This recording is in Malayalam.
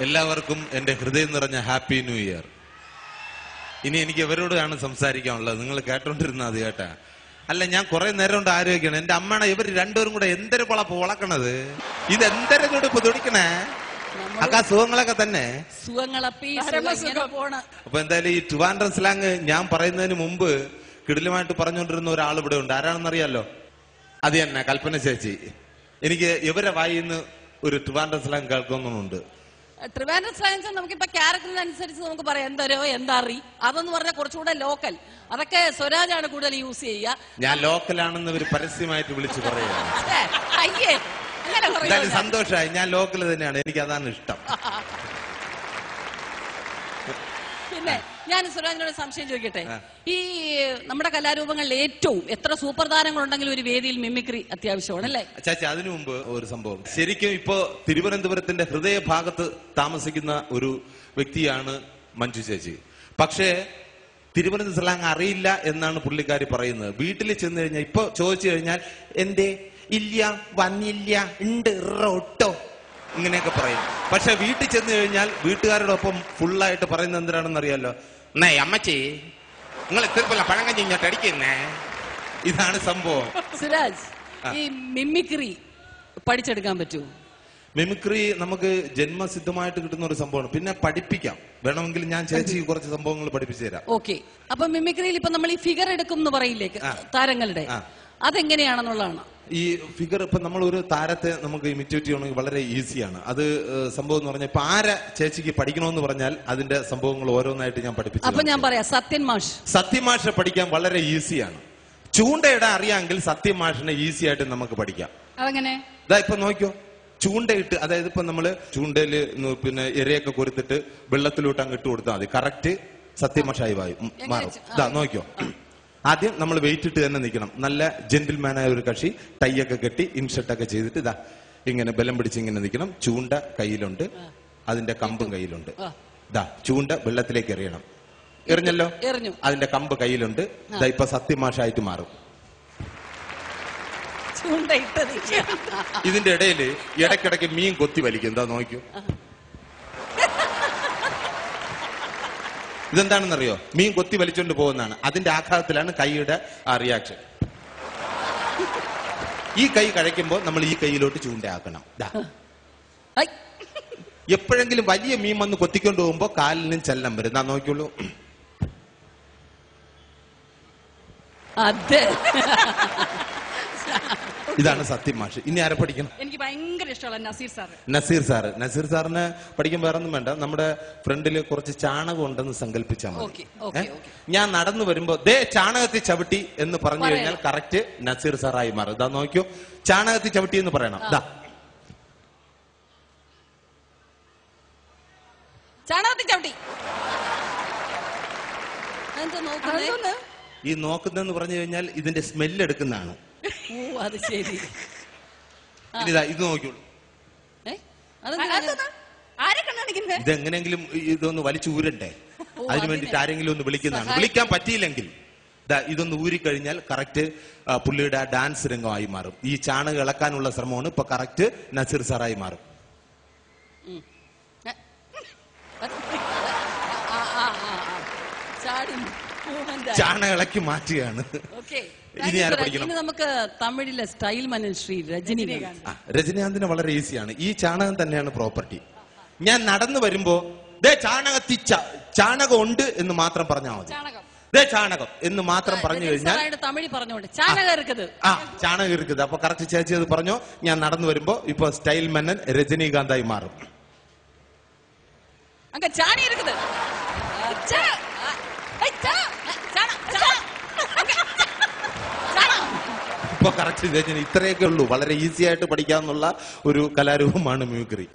എല്ലാവർക്കും എന്റെ ഹൃദയം നിറഞ്ഞ ഹാപ്പി ന്യൂ ഇയർ. ഇനി എനിക്ക് ഇവരോടാണ് സംസാരിക്കാനുള്ളത്. നിങ്ങൾ കേട്ടോണ്ടിരുന്ന അത് കേട്ടാ. അല്ല, ഞാൻ കുറെ നേരം കൊണ്ട് ആരോഗ്യമാണ്. എന്റെ അമ്മയാണ് ഇവർ രണ്ടുപേരും കൂടെ എന്തൊരു പൊളപ്പ് വളക്കണത്. ഇത് എന്തൊരു തുടിപ്പ് തുടിക്കണേ. അക്കാ സുഖങ്ങളൊക്കെ തന്നെ. അപ്പൊ എന്തായാലും ഈ ട്രിവാൻഡ്രം സ്ലാങ് ഞാൻ പറയുന്നതിന് മുമ്പ് കിടിലമായിട്ട് പറഞ്ഞുകൊണ്ടിരുന്ന ഒരാൾ ഇവിടെ ഉണ്ട്. ആരാണെന്നറിയാലോ? അത് തന്നെ, കൽപ്പന ചേച്ചി. എനിക്ക് ഇവരെ വായിന്ന് ഒരു ട്രിവാൻഡ്രം സ്ലാങ് കേൾക്കുന്നുണ്ട്. ട്രിവാൻഡ്രം സ്ലാങ് നമുക്കിപ്പോ ക്യാരക്ടറിനനുസരിച്ച് നമുക്ക് പറയാം. എന്തോരോ എന്താറി അതെന്ന് പറഞ്ഞാൽ കുറച്ചുകൂടെ ലോക്കൽ. അതൊക്കെ സ്വരാജാണ് കൂടുതൽ യൂസ് ചെയ്യുക. ഞാൻ ലോക്കലാണെന്ന് ഒരു പരസ്യമായിട്ട് വിളിച്ചു പറയുക. സന്തോഷമായി. ഞാൻ ലോക്കൽ തന്നെയാണ്. എനിക്ക് അതാണ് ഇഷ്ടം. പിന്നെ ഞാൻ സുരാജിനോട് സംശയം ചോദിക്കട്ടെ. ഈ നമ്മുടെ കലാരൂപങ്ങളിൽ ഏറ്റവും എത്ര സൂപ്പർ താരങ്ങളുണ്ടെങ്കിലും ഒരു വേദിയിൽ മിമിക്രി അത്യാവശ്യമാണ് അല്ലേ ചാച്ചി? അതിനു മുമ്പ് ഒരു സംഭവം. ശരിക്കും ഇപ്പോ തിരുവനന്തപുരത്തിന്റെ ഹൃദയഭാഗത്ത് താമസിക്കുന്ന ഒരു വ്യക്തിയാണ് മഞ്ജു ചേച്ചി. പക്ഷേ തിരുവനന്തപുരം സ്ലാങ് അറിയില്ല എന്നാണ് പുള്ളിക്കാരി പറയുന്നത്. വീട്ടിൽ ചെന്ന് കഴിഞ്ഞാൽ ഇപ്പൊ ചോദിച്ചു കഴിഞ്ഞാൽ എന്റെ ഇല്ല, വന്നില്ല, ഉണ്ട്, റോട്ടോ, ഇങ്ങനെയൊക്കെ പറയും. പക്ഷെ വീട്ടിൽ ചെന്ന് കഴിഞ്ഞാൽ വീട്ടുകാരോടൊപ്പം ഫുള്ളായിട്ട് പറയുന്നത് എന്തിനാണെന്ന് അറിയാലോ? നേ അമ്മച്ചി, നിങ്ങൾ എത്തിരിപ്പല്ല പഴങ്കഞ്ഞി ഇങ്ങോട്ട് അടിക്കുന്നേ. ഇതാണ് സംഭവം. സുരാജ്, ഈ മിമിക്രി പഠിച്ചെടുക്കാൻ പറ്റുമോ? മിമിക്രി നമുക്ക് ജന്മസിദ്ധമായിട്ട് കിട്ടുന്ന ഒരു സംഭവമാണ്. പിന്നെ പഠിപ്പിക്കാം. വേണമെങ്കിൽ ഞാൻ ചേച്ചി കുറച്ച് സംഭവങ്ങൾ പഠിപ്പിച്ചു തരാം. ഓക്കെ. അപ്പൊ മിമിക്രിയിൽ ഇപ്പൊ നമ്മൾ ഈ ഫിഗർ എടുക്കും എന്ന് പറയില്ലേ താരങ്ങളുടെ, അതെങ്ങനെയാണെന്നുള്ളതാണ്. ഈ ഫിഗർ ഇപ്പൊ നമ്മൾ ഒരു താരത്തെ നമുക്ക് ഇമിറ്റേറ്റ് ചെയ്യണമെങ്കിൽ വളരെ ഈസിയാണ്. അത് സംഭവം എന്ന് പറഞ്ഞാൽ ഇപ്പൊ ആരെ ചേച്ചിക്ക് പഠിക്കണമെന്ന് പറഞ്ഞാൽ അതിന്റെ സംഭവങ്ങൾ ഓരോന്നായിട്ട് ഞാൻ പഠിപ്പിച്ചു. അപ്പൊ ഞാൻ പറയാം, സത്യൻ മാഷ് പഠിക്കാൻ വളരെ ഈസിയാണ്. ചൂണ്ടയിടാൻ അറിയാമെങ്കിൽ സത്യൻ മാഷിനെ ഈസി ആയിട്ട് നമുക്ക് പഠിക്കാം. അതെങ്ങനെ? ഇതാ ഇപ്പൊ നോക്കിയോ, ചൂണ്ടയിട്ട്, അതായത് ഇപ്പൊ നമ്മള് ചൂണ്ടയില് പിന്നെ ഇരയൊക്കെ കൊടുത്തിട്ട് വെള്ളത്തിലോട്ട് അങ്ങ് ഇട്ട് കൊടുത്താൽ മതി. കറക്റ്റ് സത്യൻ മാഷായി മാറും. ഇതാ നോക്കിയോ, ആദ്യം നമ്മൾ വെയിറ്റ് ഇട്ട് തന്നെ നിൽക്കണം. നല്ല ജെന്റിൽമാനായ ഒരു കക്ഷി, ടൈയൊക്കെ കെട്ടി ഇൻഷർട്ടൊക്കെ ചെയ്തിട്ട് ഇതാ ഇങ്ങനെ ബലം പിടിച്ച് ഇങ്ങനെ നിൽക്കണം. ചൂണ്ട കയ്യിലുണ്ട്, അതിന്റെ കമ്പും കയ്യിലുണ്ട്. ഇതാ ചൂണ്ട വെള്ളത്തിലേക്ക് എറിയണം. എറിഞ്ഞല്ലോ, അതിന്റെ കമ്പ് കയ്യിലുണ്ട്. ഇതാ ഇപ്പൊ സത്യമാഷായിട്ട് മാറും. ഇതിന്റെ ഇടയില് ഇടയ്ക്കിടയ്ക്ക് മീൻ കൊത്തി വലിക്കും. എന്താ നോക്കിയോ, ഇതെന്താണെന്നറിയോ? മീൻ കൊത്തി വലിച്ചോണ്ട് പോകുന്നതാണ്. അതിന്റെ ആഘാതത്തിലാണ് കൈയുടെ ആ റിയാക്ഷൻ. ഈ കൈ കഴിക്കുമ്പോൾ നമ്മൾ ഈ കൈയിലോട്ട് ചൂണ്ടയാക്കണം. എപ്പോഴെങ്കിലും വലിയ മീൻ വന്ന് കൊത്തിക്കൊണ്ട് പോകുമ്പോ കാലിനും ചെല്ലം വരും. ഞാൻ നോക്കിയുള്ളൂ. ഇതാണ് സത്യം മാഷ്. ഇനി ആരെ പഠിക്കണം? എനിക്ക് ഭയങ്കര ഇഷ്ടമാണ് നസീർ സാറിന് പഠിക്കാൻ വേറെ ഒന്നും വേണ്ട. നമ്മുടെ ഫ്രണ്ടില് കുറച്ച് ചാണകം ഉണ്ടെന്ന് സങ്കല്പിച്ചാൽ മതി. ഞാൻ നടന്നു വരുമ്പോ ദേ ചാണകത്തിൽ ചവിട്ടി എന്ന് പറഞ്ഞു കഴിഞ്ഞാൽ കറക്റ്റ് നസീർ സാറായി മാറും. ഇതാ നോക്കിയോ, ചാണകത്തിൽ ചവിട്ടി എന്ന് പറയണം. ഇതാ ചാണകത്തിൽ ചവിട്ടി. ഈ നോക്കുന്നതെന്ന് പറഞ്ഞു കഴിഞ്ഞാൽ ഇതിന്റെ സ്മെല്ല് എടുക്കുന്നതാണ്. അത് ശരി. ഇത് നോക്കിയോളൂ. ഇതെങ്ങനെങ്കിലും ഇതൊന്ന് വലിച്ചൂരണ്ടേ? അതിനു വേണ്ടിട്ട് ആരെങ്കിലും ഒന്ന് വിളിക്കുന്നതാണ്. വിളിക്കാൻ പറ്റിയില്ലെങ്കിൽ ഇതൊന്ന് ഊരിക്കഴിഞ്ഞാൽ കറക്റ്റ് പുള്ളിയുടെ ഡാൻസ് രംഗമായി മാറും. ഈ ചാണകം ഇളക്കാനുള്ള ശ്രമമാണ് ഇപ്പൊ കറക്റ്റ് നസീർ സാറായി മാറും. ചാണകം ഇളക്കി മാറ്റുകയാണ്. ഇനി ആരെ പഠിക്കണം? നമുക്ക് തമിഴിലെ സ്റ്റൈൽ മനൻ ശ്രീ രജനീകാന്ത്. രജനീകാന്തിന് വളരെ ഈസിയാണ്. ഈ ചാണകം തന്നെയാണ് പ്രോപ്പർട്ടി. ഞാൻ നടന്നു വരുമ്പോ ദേ ചാണകം ഉണ്ട് എന്ന് മാത്രം പറഞ്ഞാൽ മതി. ദേ ചാണകം എന്ന് മാത്രം പറഞ്ഞു കഴിഞ്ഞാൽ തമിഴ് പറഞ്ഞോണ്ട് ചാണകം ഇരിക്കുന്നത്. അപ്പൊ കറക്റ്റ് ചേച്ചി അത് പറഞ്ഞോ. ഞാൻ നടന്നു വരുമ്പോ ഇപ്പൊ സ്റ്റൈൽ മനൻ രജനീകാന്തായി മാറും. ഇപ്പൊ കറക്റ്റ് ഇത്രയൊക്കെ ഉള്ളൂ. വളരെ ഈസി ആയിട്ട് പഠിക്കാവുന്ന ഒരു കലാരൂപമാണ് മിമിക്രി.